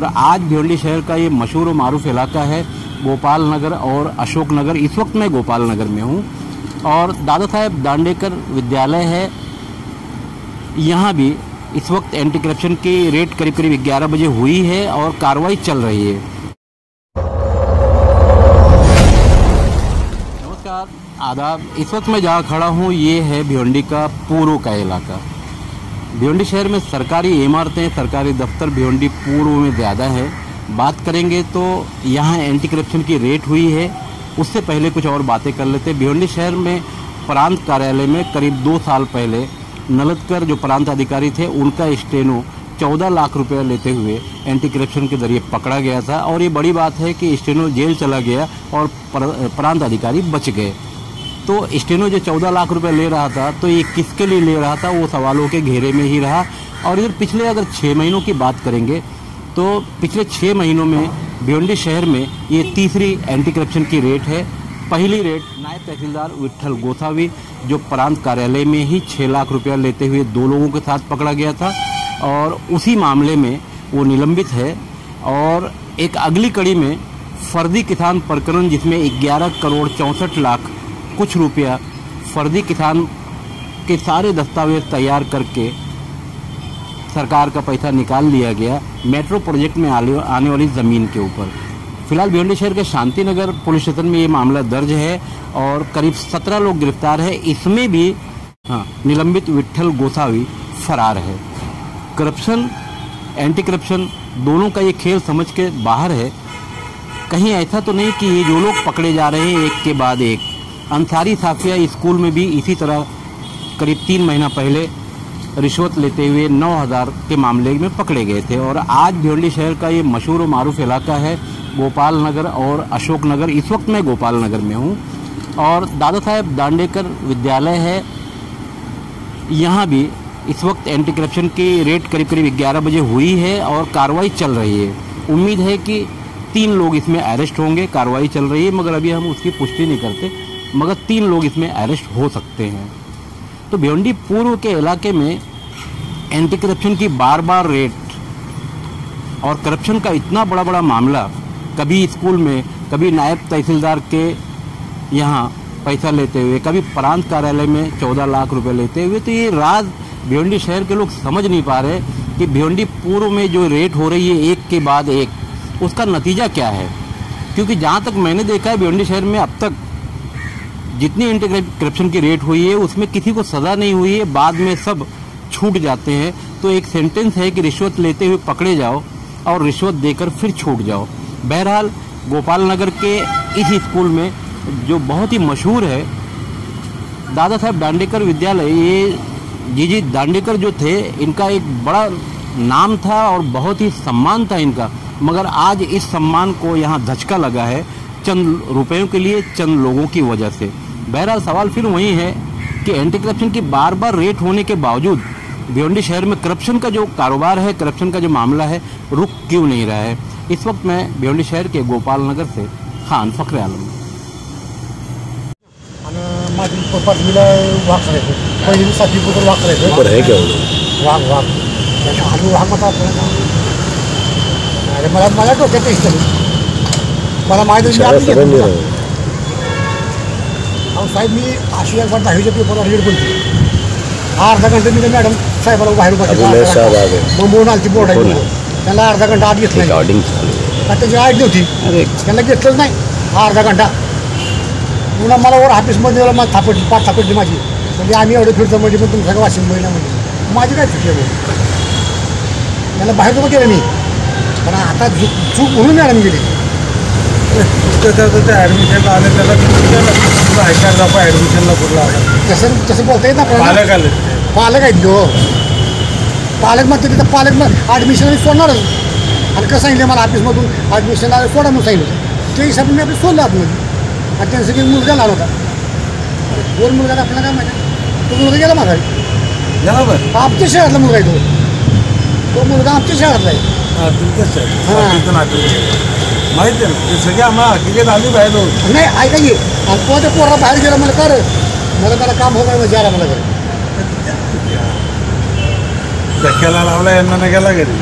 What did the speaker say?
और आज भिवंडी शहर का ये मशहूर और मारूफ इलाका है गोपाल नगर और अशोक नगर। इस वक्त मैं गोपाल नगर में हूँ और दादा साहेब दांडेकर विद्यालय है। यहाँ भी इस वक्त एंटी करप्शन की रेड करीब 11 बजे हुई है और कार्रवाई चल रही है। नमस्कार, आदाब। इस वक्त मैं जहाँ खड़ा हूँ ये है भिवंडी का पूर्व का इलाका। भिवंडी शहर में सरकारी इमारतें, सरकारी दफ्तर भिवंडी पूर्व में ज़्यादा है। बात करेंगे तो यहाँ एंटी करप्शन की रेड हुई है। उससे पहले कुछ और बातें कर लेते हैं। भिवंडी शहर में प्रांत कार्यालय में करीब 2 साल पहले नलतकर जो प्रांत अधिकारी थे उनका स्टेनो 14 लाख रुपए लेते हुए एंटी करप्शन के जरिए पकड़ा गया था। और ये बड़ी बात है कि स्टेनो जेल चला गया और प्रांत अधिकारी बच गए। तो स्टेनो जो 14 लाख रुपए ले रहा था तो ये किसके लिए ले रहा था, वो सवालों के घेरे में ही रहा। और इधर पिछले अगर 6 महीनों की बात करेंगे तो पिछले 6 महीनों में भिवंडी शहर में ये तीसरी एंटी करप्शन की रेड है। पहली रेड नायब तहसीलदार विट्ठल गोसावी जो प्रांत कार्यालय में ही 6 लाख रुपया लेते हुए 2 लोगों के साथ पकड़ा गया था और उसी मामले में वो निलंबित है। और एक अगली कड़ी में फर्जी किसान प्रकरण जिसमें 11 करोड़ 64 लाख कुछ रुपया फर्जी किसान के सारे दस्तावेज तैयार करके सरकार का पैसा निकाल लिया गया मेट्रो प्रोजेक्ट में आने वाली ज़मीन के ऊपर। फिलहाल भिवंडी शहर के शांति नगर पुलिस स्टेशन में ये मामला दर्ज है और करीब 17 लोग गिरफ्तार है। इसमें भी निलंबित विट्ठल गोसावी फरार है। करप्शन, एंटी करप्शन दोनों का ये खेल समझ के बाहर है। कहीं ऐसा तो नहीं कि ये जो लोग पकड़े जा रहे हैं एक के बाद एक। अंसारी साफिया स्कूल में भी इसी तरह करीब 3 महीना पहले रिश्वत लेते हुए 9,000 के मामले में पकड़े गए थे। और आज भिवंडी शहर का ये मशहूर और मारूफ इलाका है गोपाल नगर और अशोक नगर। इस वक्त मैं गोपाल नगर में हूँ और दादा साहेब दांडेकर विद्यालय है। यहाँ भी इस वक्त एंटी करप्शन की रेड करीब 11 बजे हुई है और कार्रवाई चल रही है। उम्मीद है कि 3 लोग इसमें अरेस्ट होंगे। कार्रवाई चल रही है मगर अभी हम उसकी पुष्टि नहीं करते, मगर 3 लोग इसमें अरेस्ट हो सकते हैं। तो भिवंडी पूर्व के इलाके में एंटी करप्शन की बार रेड और करप्शन का इतना बड़ा मामला, कभी स्कूल में, कभी नायब तहसीलदार के यहाँ पैसा लेते हुए, कभी प्रांत कार्यालय में 14 लाख रुपए लेते हुए। तो ये राज भिवंडी शहर के लोग समझ नहीं पा रहे कि भिवंडी पूर्व में जो रेड हो रही है एक के बाद एक, उसका नतीजा क्या है। क्योंकि जहाँ तक मैंने देखा है भिवंडी शहर में अब तक जितनी एंटी करप्शन की रेड हुई है उसमें किसी को सज़ा नहीं हुई है, बाद में सब छूट जाते हैं। तो एक सेंटेंस है कि रिश्वत लेते हुए पकड़े जाओ और रिश्वत देकर फिर छूट जाओ। बहरहाल गोपाल नगर के इस स्कूल में जो बहुत ही मशहूर है दादा साहेब दांडेकर विद्यालय, ये जी दांडेकर जो थे इनका एक बड़ा नाम था और बहुत ही सम्मान था इनका। मगर आज इस सम्मान को यहाँ धचका लगा है चंद रुपयों के लिए, चंद लोगों की वजह से। बहरहाल सवाल फिर वही है कि एंटी करप्शन की बार रेड होने के बावजूद भिवंडी शहर में करप्शन का जो कारोबार है, करप्शन का जो मामला है, रुक क्यों नहीं रहा है। इस वक्त मैं भिवंडी शहर के गोपाल नगर से खान फखरे आलम। मला माहिती साहेब मी अशी एक बार 10वीच्या पेपरवर रीड बोलते अर्धा घंटा मी मॅडम साहेबाला बाहेर मुंबईहून आली बोर्ड आहे त्याला अर्धा घंटा आत घेतलं त्याची आठ नव्हती त्यांना घेतलंच नाही अर्धा घंटा पुन्हा मला वर ऑफिसमध्ये मला थापटली 5 थापटली माझी म्हणजे आम्ही एवढे फिरतो म्हणजे पण तुमच्या वाशिंग महिन्यामध्ये माझी काय चुकी आहे त्याला बाहेर तर गेलं मी पण आता चूक म्हणून मॅडम गेली ॲडमिशनला आलं त्याला ऐकायला ॲडमिशनला कुठला तसं तसं बोलता येत ना पालक आले पालक आहेत हो पालक म्हणते तिथं पालक मग ॲडमिशन सोडणारच आणि कसं सांगितलं मला ऑफिसमधून ॲडमिशनला सोडा म्हणून सांगितलं ते हिसाब मी आपलं सोडलं आतमध्ये आणि त्यांचं काही मुलगा लहान होता 2 मुलगा आपल्याला काय माहिती तो मुलगा गेला माघारी बरोबर आमच्या शहरातला मुलगा आहे तो मुलगा आमच्या शहरातला आहे तुमच्या शहरात माहिती आहे ते सगळे आम्हाला हकीकत आली बाहेर नाही ऐका की आणि पोहा पोरा बाहेर गेला मला कर मला काम हो काय जरा मला कर धक्क्याला लावला यांना नाही गेला घरी